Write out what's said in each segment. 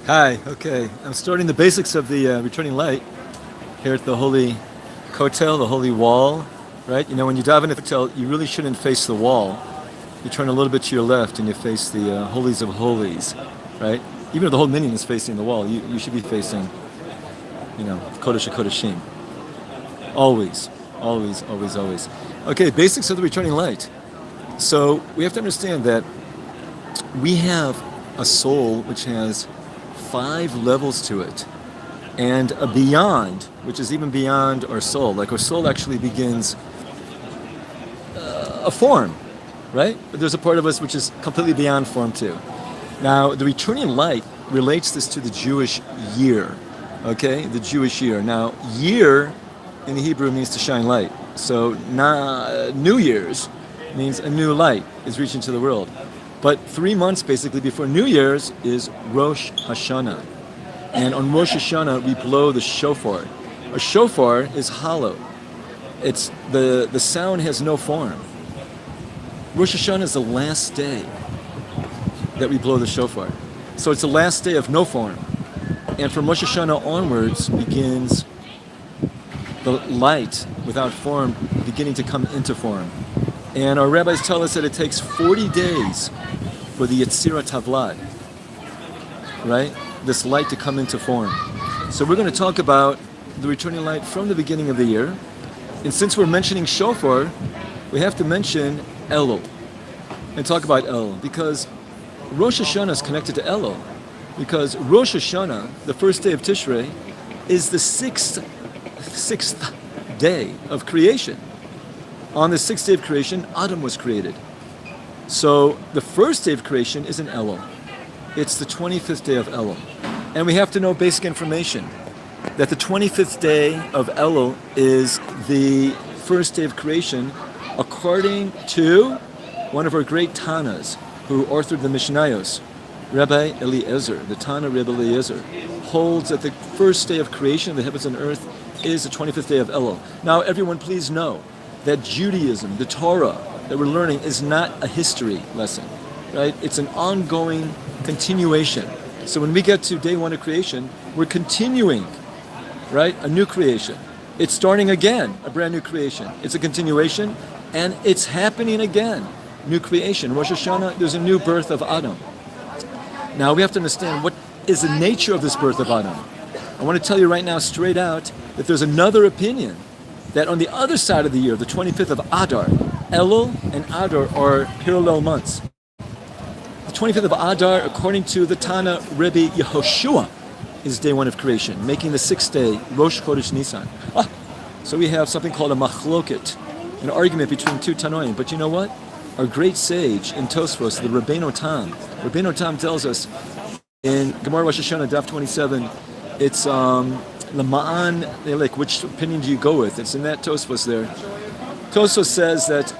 Hi, okay. I'm starting the basics of the returning light here at the Holy Kotel, the Holy Wall, right? You know, when you dive into the Kotel, you really shouldn't face the wall. You turn a little bit to your left and you face the Holies of Holies, right? Even if the whole minyan is facing the wall, you should be facing, Kodesh HaKodeshim. Always, always, always, always. Okay, basics of the returning light. So we have to understand that we have a soul which has 5 levels to it, and a beyond, which is even beyond our soul. Like our soul actually begins a form, right? But there's a part of us which is completely beyond form too. Now, the returning light relates this to the Jewish year, okay? The Jewish year. Now, year in the Hebrew means to shine light. So, New Year's means a new light is reaching to the world. But 3 months basically before New Year's is Rosh Hashanah. And on Rosh Hashanah we blow the shofar. A shofar is hollow. It's the sound has no form. Rosh Hashanah is the last day that we blow the shofar. So it's the last day of no form. And from Rosh Hashanah onwards begins the light without form beginning to come into form. And our rabbis tell us that it takes 40 days for the Yetzirat Havlad, right? This light to come into form. So we're going to talk about the returning light from the beginning of the year. And since we're mentioning shofar, we have to mention Elul and talk about Elul, because Rosh Hashanah is connected to Elul. Because Rosh Hashanah, the first day of Tishrei, is the sixth day of creation. On the 6th day of creation, Adam was created. So the first day of creation is in Elul. It's the 25th day of Elul. And we have to know basic information that the 25th day of Elul is the first day of creation according to one of our great Tanas who authored the Mishnayos. Rabbi Eliezer, the Tana Rabbi Eliezer, holds that the first day of creation of the heavens and earth is the 25th day of Elul. Now everyone please know that Judaism, the Torah that we're learning, is not a history lesson, right? It's an ongoing continuation. So when we get to day 1 of creation, we're continuing, right? A new creation. It's starting again, a brand new creation. It's a continuation, and it's happening again. New creation. Rosh Hashanah, there's a new birth of Adam. Now we have to understand what is the nature of this birth of Adam. I want to tell you right now, straight out, that there's another opinion that on the other side of the year, the 25th of Adar, Elul and Adar are parallel months. The 25th of Adar, according to the Tana Rebbe Yehoshua, is day 1 of creation, making the 6th day Rosh Chodesh Nisan. So we have something called a machloket, an argument between two Tanoim. But you know what? Our great sage in Tosfos, the Rabbeinu Tam tells us in Gemara Rosh Hashanah, Daf 27, it's Lama'an, like, which opinion do you go with? It's in that Tosfos there. Tosfos says that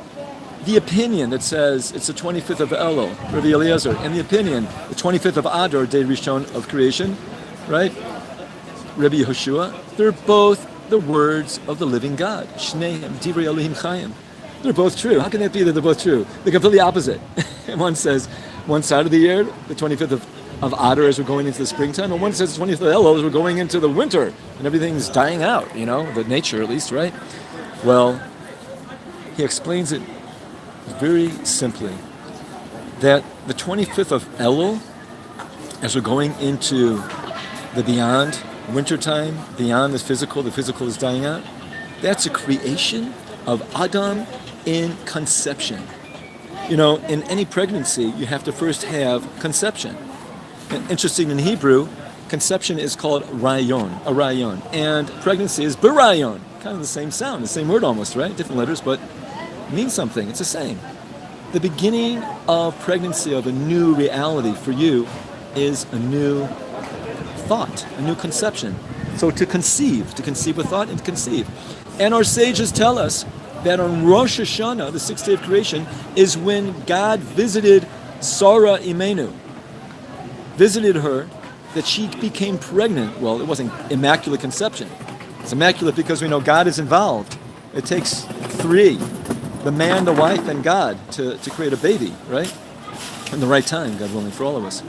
the opinion that says it's the 25th of Elul, Rabbi Eliezer, and the opinion, the 25th of Adar, day Rishon of creation, right? Rabbi Yehoshua, they're both the words of the living God. Shneim, Divrei Elohim Chaim. They're both true. How can that be that they're both true? They're completely opposite. One says one side of the year, the 25th of Adar as we're going into the springtime, and one says the 20th of Elul as we're going into the winter, and everything's dying out, the nature at least, right? Well, he explains it very simply, that the 25th of Elul, as we're going into the beyond, wintertime, beyond the physical is dying out, that's a creation of Adam in conception. In any pregnancy, you have to first have conception. And interesting, in Hebrew, conception is called rayon, a rayon, and pregnancy is barayon. Kind of the same sound, the same word almost, right? Different letters, but it means something. It's the same. The beginning of pregnancy of a new reality for you is a new thought, a new conception. So to conceive with thought and to conceive. And our sages tell us that on Rosh Hashanah, the 6th day of creation, is when God visited Sarah Imenu, visited her, that she became pregnant. Well, it wasn't immaculate conception. It's immaculate because we know God is involved. It takes 3, the man, the wife, and God to create a baby, right? In the right time, God willing, for all of us.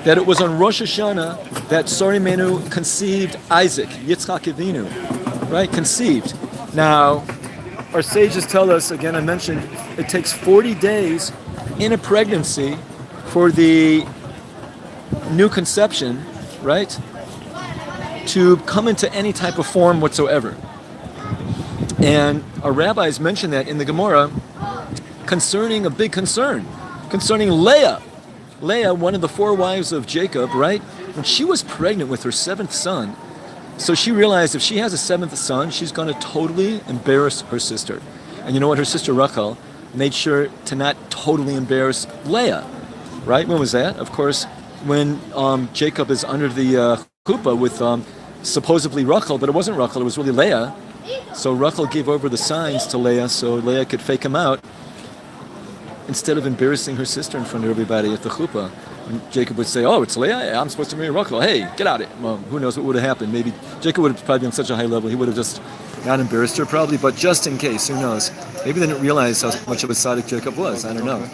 that it was on Rosh Hashanah that Sar Imenu conceived Isaac, Yitzchak Avinu, right? Conceived. Now, our sages tell us, again I mentioned, it takes 40 days in a pregnancy for the new conception, right, to come into any type of form whatsoever. And our rabbis mention that in the Gemara concerning a big concern, concerning Leah. Leah, one of the 4 wives of Jacob, right? When she was pregnant with her 7th son, so she realized if she has a 7th son, she's going to totally embarrass her sister. And you know what? Her sister Rachel made sure to not totally embarrass Leah, right? When was that? Of course, when Jacob is under the chuppah with supposedly Rachel, but it wasn't Rachel, it was really Leah. So Rachel gave over the signs to Leah so Leah could fake him out instead of embarrassing her sister in front of everybody at the chuppah. And Jacob would say, oh, it's Leah? I'm supposed to marry Rachel. Hey, get out of it. Well, who knows what would have happened. Maybe Jacob would have probably been on such a high level, he would have just not embarrassed her probably, but just in case, who knows. Maybe they didn't realize how much of a tzaddik Jacob was. I don't know.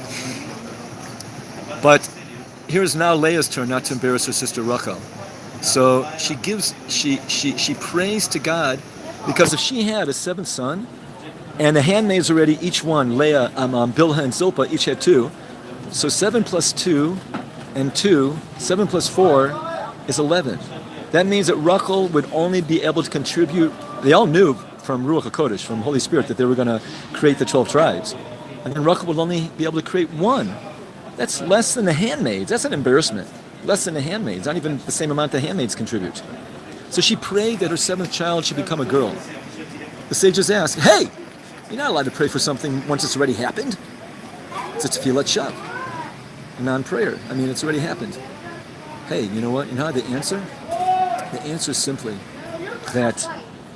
But here's now Leah's turn not to embarrass her sister Rachel. So she prays to God, because if she had a 7th son, and the handmaids already, each one, Leah, Bilhah and Zilpah, each had 2. So 7 plus 2 and 2, 7 plus 4 is 11. That means that Rachel would only be able to contribute, they all knew from Ruach HaKodesh, from Holy Spirit, that they were going to create the 12 tribes. And then Rachel would only be able to create 1. That's less than the handmaids. That's an embarrassment. Less than the handmaids. Not even the same amount the handmaids contribute. So she prayed that her 7th child should become a girl. The sages asked, hey, you're not allowed to pray for something once it's already happened. It's a tefillat shav, a non-prayer. I mean, it's already happened. Hey, you know what? You know how the answer? The answer is simply that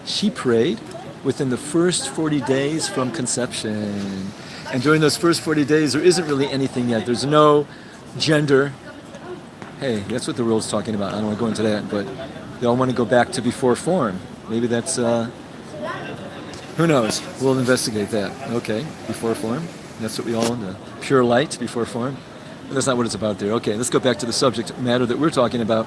she prayed within the first 40 days from conception. And during those first 40 days, there isn't really anything yet. There's no gender. Hey, that's what the world's talking about. I don't want to go into that, but they all want to go back to before form. Maybe that's, who knows? We'll investigate that. Okay, before form. That's what we all want, the pure light before form. But that's not what it's about there. Okay, let's go back to the subject matter that we're talking about.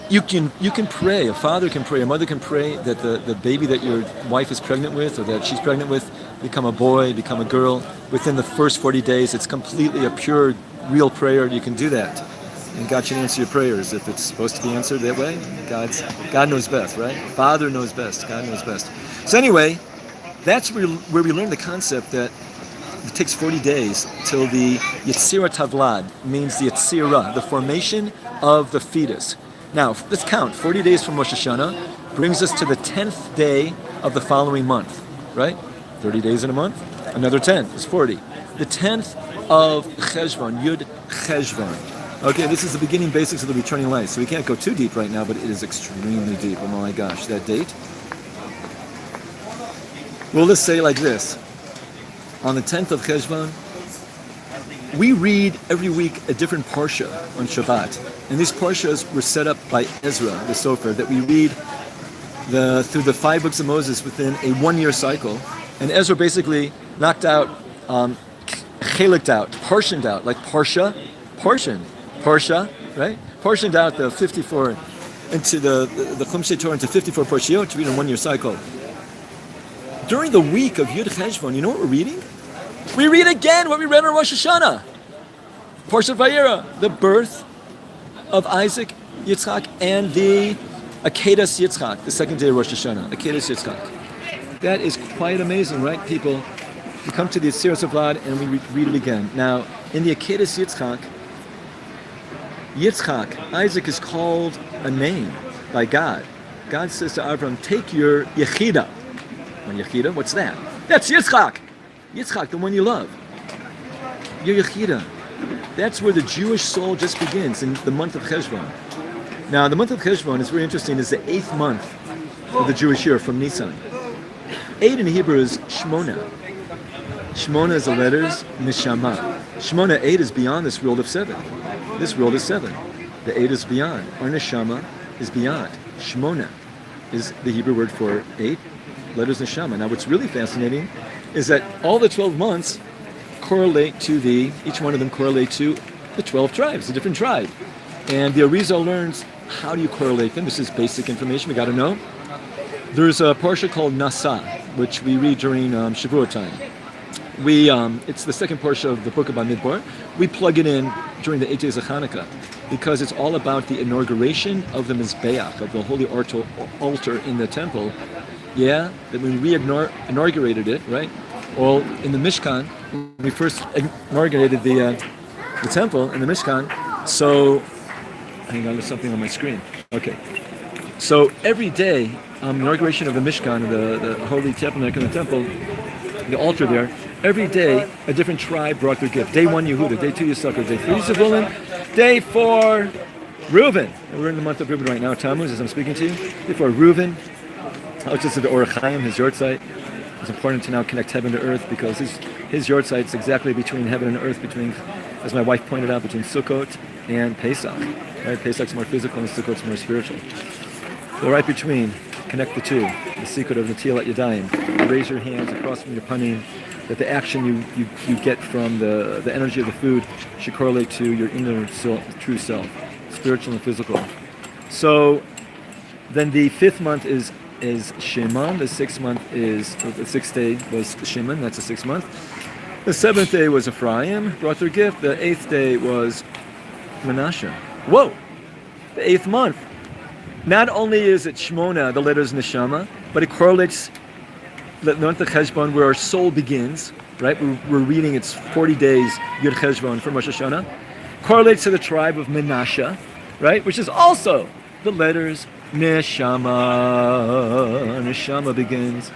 You can pray, a father can pray, a mother can pray that the baby that your wife is pregnant with or that she's pregnant with become a boy, become a girl. Within the first 40 days, it's completely a pure, real prayer. You can do that. And God should answer your prayers if it's supposed to be answered that way. God knows best, right? Father knows best. God knows best. So anyway, that's where we learn the concept that it takes 40 days till the Yetzirah Tavlad, means the Yetzirah, the formation of the fetus. Now, let's count. 40 days from Rosh Hashanah brings us to the 10th day of the following month, right? 30 days in a month, another 10 is 40. The 10th of Cheshvan, Yud Cheshvan. Okay, this is the beginning basics of the returning light. So we can't go too deep right now, but it is extremely deep. Oh my gosh, that date. We'll just say like this. On the 10th of Cheshvan, we read every week a different parsha on Shabbat. And these parshas were set up by Ezra, the Sofer, that we read through the 5 books of Moses within a 1-year cycle. And Ezra basically knocked out, cheliked out, parsoned out, like parsha, right? Parsoned out the 54 into the Chumshei Torah into 54 parshiot to read in a 1-year cycle. During the week of Yud Cheshvan, you know what we're reading? We read again what we read on Rosh Hashanah. Parshat Vayera, the birth of Isaac, Yitzchak, and the Akedas Yitzchak, the second day of Rosh Hashanah, Akedas Yitzchak. That is quite amazing, right, people? We come to the Yetzirah Tavlad and we read it again. Now, in the Akedas Yitzchak, Isaac is called a name by God. God says to Abraham, take your Yechida. When Yechida, what's that? That's Yitzchak! Yitzchak, the one you love. Your Yechida. That's where the Jewish soul just begins, in the month of Cheshvan. Now, the month of Cheshvan is very interesting. It's the 8th month of the Jewish year from Nisan. 8 in Hebrew is Shmona. Shmona is the letters Neshama. Shmona, 8 is beyond this world of 7. This world is 7. The 8 is beyond. Our Neshama is beyond. Shmona is the Hebrew word for 8 letters Neshama. Now, what's really fascinating is that all the 12 months correlate to each one of them correlate to the 12 tribes, a different tribe. And the Arizal learns, how do you correlate them? This is basic information we got to know. There's a parsha called Nasa, which we read during Shavuot time. It's the second parsha of the book of Bamidbar. We plug it in during the 8 days of Hanukkah because it's all about the inauguration of the Mizbeach, of the holy altar in the temple. Yeah, that when we inaugurated it, right? Well, in the Mishkan, when we first inaugurated the temple in the Mishkan. So, hang on, there's something on my screen. Okay. So every day, inauguration of the Mishkan, the holy tabernacle in the temple, the altar there, every day a different tribe brought their gift. Day 1, Yehuda. Day 2, Yisachar. Day 3, Zevulun. Day 4, Reuben. And we're in the month of Reuben right now, Tammuz, as I'm speaking to you. Day 4, Reuben. Which is the Orach Chaim, his yortzeit. It's important to now connect heaven to earth because his yortzeit is exactly between heaven and earth, between, as my wife pointed out, between Sukkot and Pesach. Right? Pesach's more physical and Sukkot's more spiritual. So right between, connect the two. The secret of the Netilat Yadayim. Raise your hands across from your panim, that the action you get from the energy of the food should correlate to your inner true self, spiritual and physical. So then the 5th month is Shimon. The 6th month is, the 6th day was Shimon, that's the 6th month. The 7th day was Ephraim, brought their gift. The 8th day was Menashe. Whoa! The 8th month. Not only is it Shmona, the letters Neshama, but it correlates the month of Cheshvan, where our soul begins, right? We're reading it's 40 days, Yud Cheshvan from Rosh Hashanah. Correlates to the tribe of Menashe, right? Which is also the letters Neshama. Neshama begins.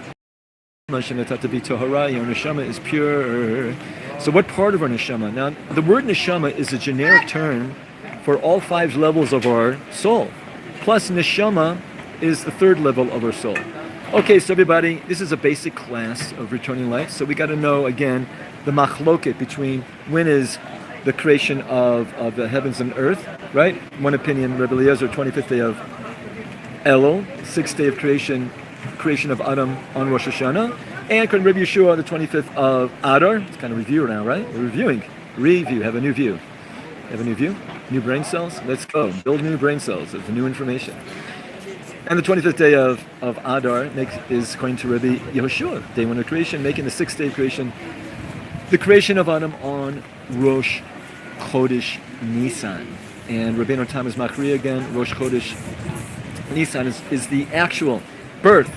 Neshama is pure. So what part of our Neshama? Now, the word Neshama is a generic term for all 5 levels of our soul. Plus, Neshama is the 3rd level of our soul. Okay, so everybody, this is a basic class of returning light. So we got to know, again, the machloket between when is the creation of the heavens and earth, right? One opinion, Rebbe Eliezer, 25th day of Elul, 6th day of creation of Adam on Rosh Hashanah, and Rebbe Yeshua, the 25th of Adar. It's kind of review now, right? We're reviewing. Review, have a new view. Have a new view? New brain cells? Let's go. Build new brain cells of new information. And the 25th day of Adar is according to Rebbe Yehoshua, day 1 of creation, making the 6th day of creation, the creation of Adam on Rosh Chodesh Nisan. And Rabbeinu Tam is Machri again, Rosh Chodesh Nisan is the actual birth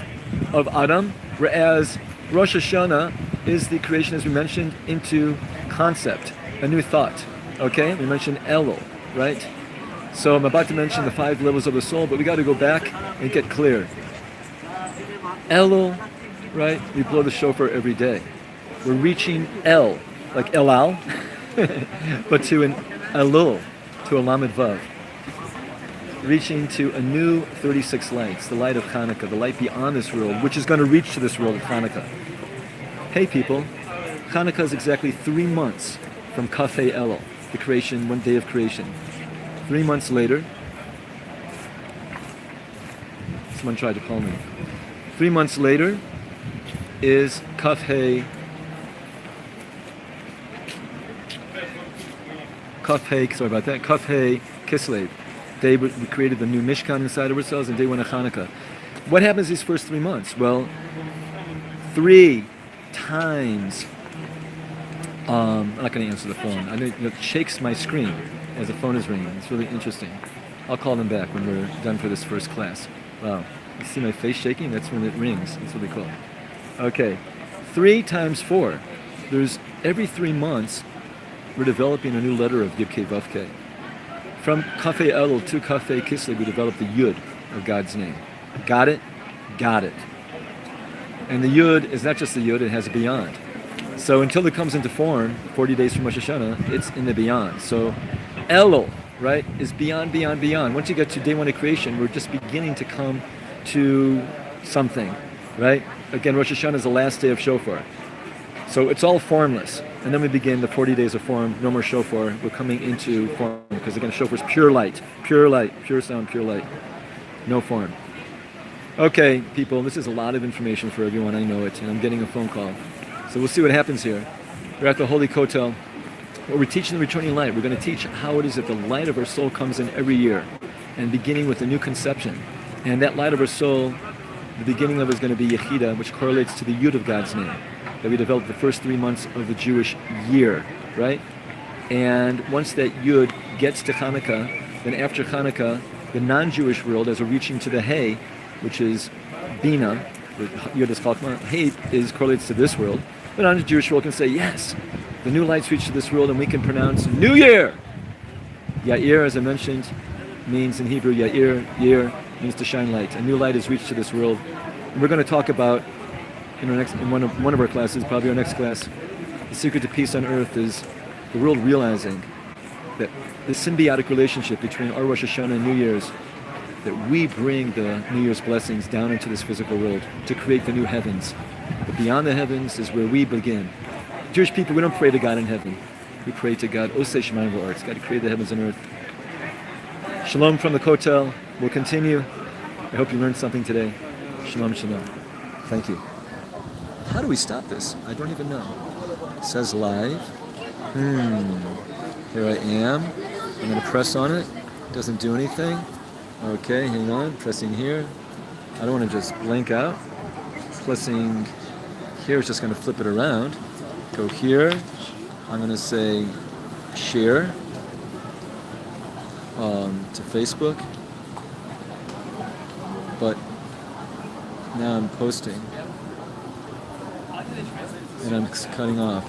of Adam, whereas Rosh Hashanah is the creation, as we mentioned, into concept, a new thought. Okay, we mentioned Elul, right? So I'm about to mention the 5 levels of the soul, but we got to go back and get clear. Elul, right? We blow the shofar every day. We're reaching El, like Elal, but to an Elul, to a Lamed Vav. Reaching to a new 36 lights, the light of Hanukkah, the light beyond this world, which is going to reach to this world of Hanukkah. Hey people, Hanukkah is exactly 3 months from Kafei Elul, the creation, 1 day of creation. 3 months later, someone tried to call me. 3 months later is Kafei Kislev. Day we created the new Mishkan inside of ourselves, and day 1 of Hanukkah. What happens these first 3 months? Well, 3 times. I'm not going to answer the phone. It shakes my screen as the phone is ringing. It's really interesting. I'll call them back when we're done for this first class. Wow. You see my face shaking? That's when it rings. It's really cool. Okay. 3 times 4. There's every 3 months, we're developing a new letter of Yud-Kei Vav-Kei. From Kafei Elul to Kafei Kislev, we developed the Yud of God's name. Got it? Got it. And the Yud is not just the Yud, it has a beyond. So until it comes into form, 40 days from Rosh Hashanah, it's in the beyond. So Elul, right, is beyond, beyond, beyond. Once you get to day 1 of creation, we're just beginning to come to something, right? Again, Rosh Hashanah is the last day of shofar. So it's all formless. And then we begin the 40 days of form, no more shofar. We're coming into form, because again, shofar is pure light, pure sound, pure light. No form. Okay, people, this is a lot of information for everyone. I know it, and I'm getting a phone call. So we'll see what happens here. We're at the Holy Kotel Well, we're teaching the returning light. We're going to teach how it is that the light of our soul comes in every year, and beginning with a new conception. And that light of our soul, the beginning of it is going to be Yechida, which correlates to the Yud of God's name, that we developed the first 3 months of the Jewish year, right? And once that Yud gets to Hanukkah, then after Hanukkah, the non-Jewish world, as we're reaching to the Hey, which is Bina, Yud is Chachma, Hey correlates to this world. The non-Jewish world can say, yes, the new light's reached to this world, and we can pronounce New Year. Yair, as I mentioned, means in Hebrew, Yair, Year, means to shine light. A new light has reached to this world. And we're going to talk about, in one of our classes, probably our next class, the secret to peace on earth is the world realizing that the symbiotic relationship between our Rosh Hashanah and New Year's, that we bring the New Year's blessings down into this physical world to create the new heavens. But beyond the heavens is where we begin. Jewish people, we don't pray to God in heaven. We pray to God, Oseh Shemayim V'Aretz, God who created the heavens and earth. Shalom from the Kotel. We'll continue. I hope you learned something today. Shalom, shalom. Thank you. How do we stop this? I don't even know. It says live. Here I am. I'm going to press on it. It doesn't do anything. Okay, hang on. Pressing here. I don't want to just blank out. Pressing here is just going to flip it around. Go here. I'm going to say share to Facebook. But now I'm posting. And I'm cutting off.